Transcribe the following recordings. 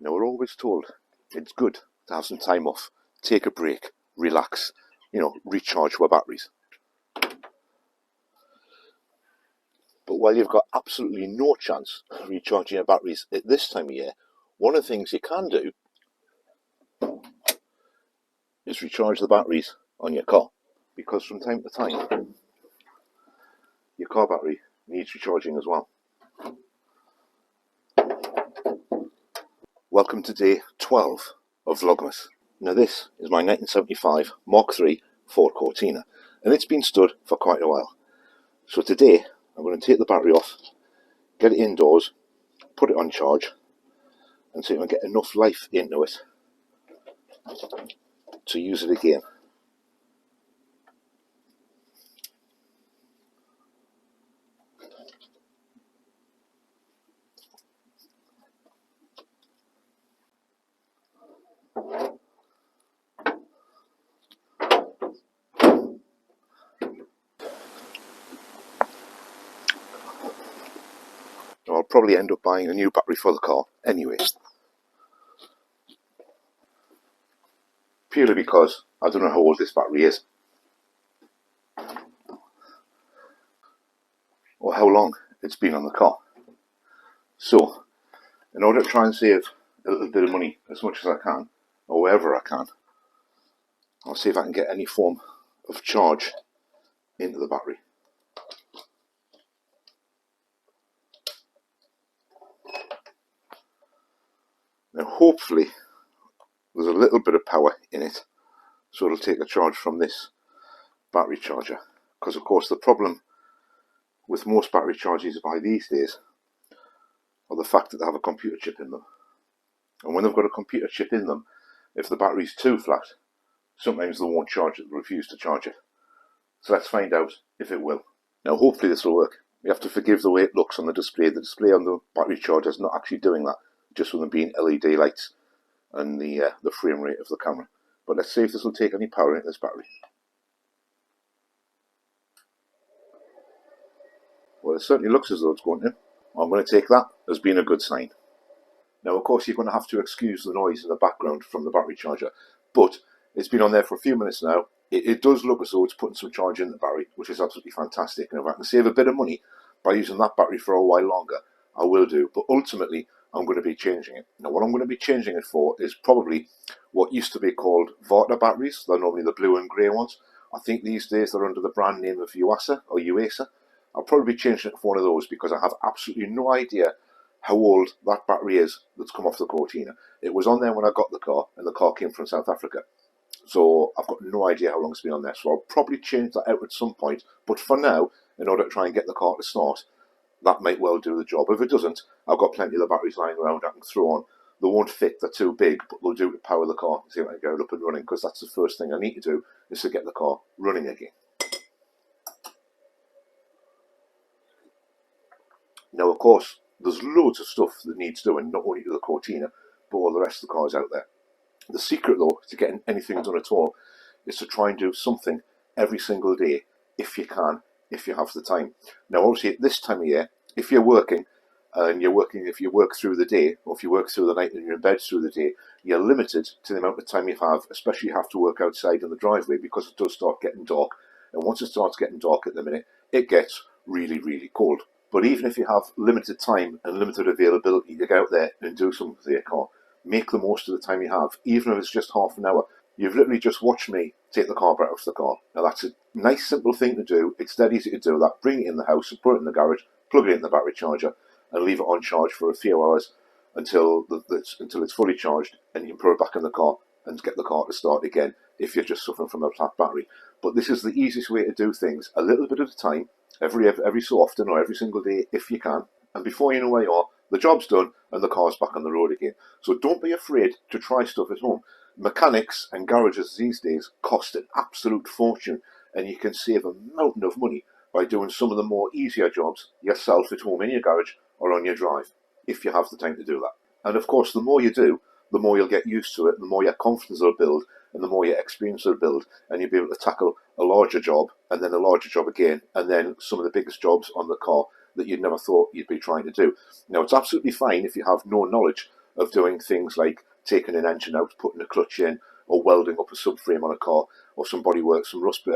Now, we're always told it's good to have some time off, take a break, relax, recharge our batteries. But while you've got absolutely no chance of recharging your batteries at this time of year, one of the things you can do is recharge the batteries on your car. Because from time to time, your car battery needs recharging as well. Welcome to day 12 of Vlogmas. Now this is my 1975 Mark III Ford Cortina, and it's been stood for quite a while. So today I'm going to take the battery off, get it indoors, put it on charge, and see if I can get enough life into it to use it again. I'll probably end up buying a new battery for the car anyway. Purely because I don't know how old this battery is, or how long it's been on the car. So, in order to try and save a little bit of money as much as I can, or wherever I can, I'll see if I can get any form of charge into the battery. Now hopefully there's a little bit of power in it, so it'll take a charge from this battery charger. Because of course the problem with most battery chargers by these days are the fact that they have a computer chip in them. And when they've got a computer chip in them, if the battery's too flat, sometimes they won't charge it, they refuse to charge it. So let's find out if it will. Now hopefully this will work. You have to forgive the way it looks on the display. The display on the battery charger is not actually doing that, just with them being LED lights and the frame rate of the camera. But let's see if this will take any power into this battery. Well, it certainly looks as though it's going to. I'm going to take that as being a good sign. Now, of course, you're going to have to excuse the noise in the background from the battery charger, but it's been on there for a few minutes now. It does look as though it's putting some charge in the battery, which is absolutely fantastic. And if I can save a bit of money by using that battery for a while longer, I will do. But ultimately, I'm going to be changing it. Now, what I'm going to be changing it for is probably what used to be called Varta batteries. They're normally the blue and grey ones. I think these days they're under the brand name of Yuasa or Uasa. I'll probably be changing it for one of those because I have absolutely no idea how old that battery is that's come off the Cortina. It was on there when I got the car, and the car came from South Africa. So I've got no idea how long it's been on there. So I'll probably change that out at some point. But for now, in order to try and get the car to start, that might well do the job. If it doesn't, I've got plenty of the batteries lying around I can throw on. They won't fit, they're too big, but they'll do to power the car and see if I can get it up and running, because that's the first thing I need to do, is to get the car running again. Now, of course, there's loads of stuff that needs doing, not only to the Cortina, but all the rest of the cars out there. The secret, though, to getting anything done at all, is to try and do something every single day, if you can, if you have the time. Now, obviously, at this time of year, if you're working, if you work through the day, or if you work through the night and you're in bed through the day, you're limited to the amount of time you have, especially if you have to work outside in the driveway, because it does start getting dark. And once it starts getting dark at the minute, it gets really, really cold. But even if you have limited time and limited availability to get out there and do something with your car, make the most of the time you have, even if it's just half an hour. You've literally just watched me take the car out of the car. Now that's a nice simple thing to do. It's dead easy to do that. Bring it in the house, put it in the garage, plug it in the battery charger, and leave it on charge for a few hours until it's fully charged, and you can put it back in the car and get the car to start again if you're just suffering from a flat battery. But this is the easiest way to do things, a little bit at a time, every so often or every single day if you can, and before you know where you are, the job's done and the car's back on the road again. So don't be afraid to try stuff at home. Mechanics and garages these days cost an absolute fortune, and you can save a mountain of money by doing some of the more easier jobs yourself at home in your garage or on your drive, if you have the time to do that. And of course, the more you do, the more you'll get used to it, the more your confidence will build, and the more your experience will build, and you'll be able to tackle a larger job, and then a larger job again, and then some of the biggest jobs on the car that you'd never thought you'd be trying to do. Now, it's absolutely fine if you have no knowledge of doing things like taking an engine out, putting a clutch in, or welding up a subframe on a car, or some bodywork, some rust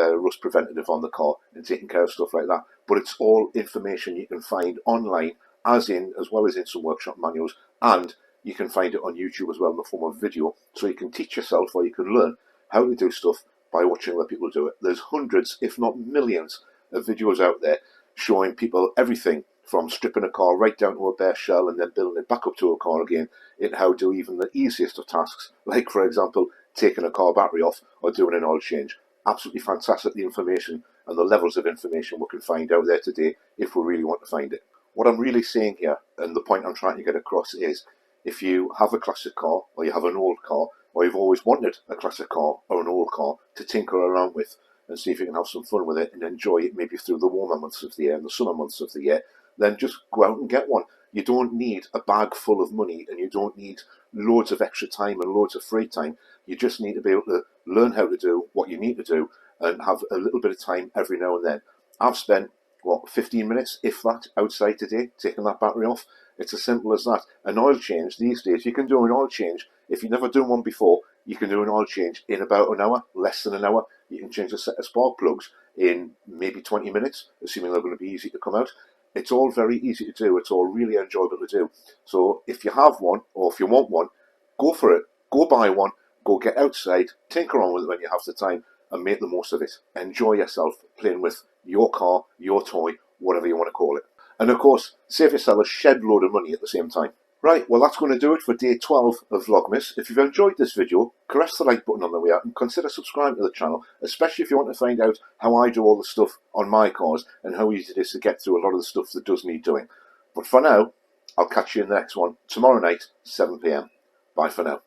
preventative on the car, and taking care of stuff like that. But it's all information you can find online, as well as in some workshop manuals, and you can find it on YouTube as well in the form of video, so you can teach yourself, or you can learn how to do stuff by watching other people do it. There's hundreds, if not millions, of videos out there showing people everything from stripping a car right down to a bare shell and then building it back up to a car again, in how to do even the easiest of tasks, like, for example, taking a car battery off or doing an oil change. Absolutely fantastic, the information and the levels of information we can find out there today if we really want to find it. What I'm really saying here, and the point I'm trying to get across, is if you have a classic car, or you have an old car, or you've always wanted a classic car or an old car to tinker around with and see if you can have some fun with it and enjoy it maybe through the warmer months of the year and the summer months of the year, then just go out and get one. You don't need a bag full of money, and you don't need loads of extra time and loads of free time. You just need to be able to learn how to do what you need to do and have a little bit of time every now and then. I've spent, 15 minutes, if that, outside today, taking that battery off. It's as simple as that. An oil change these days, you can do an oil change. If you've never done one before, you can do an oil change in about an hour, less than an hour. You can change a set of spark plugs in maybe 20 minutes, assuming they're going to be easy to come out. It's all very easy to do. It's all really enjoyable to do. So if you have one, or if you want one, go for it. Go buy one. Go get outside, tinker on with it when you have the time, and make the most of it. Enjoy yourself playing with your car, your toy, whatever you want to call it. And of course, save yourself a shed load of money at the same time. Right, well, that's going to do it for day 12 of Vlogmas. If you've enjoyed this video, caress the like button on the way out and consider subscribing to the channel, especially if you want to find out how I do all the stuff on my cars and how easy it is to get through a lot of the stuff that does need doing. But for now, I'll catch you in the next one tomorrow night, 7 PM. Bye for now.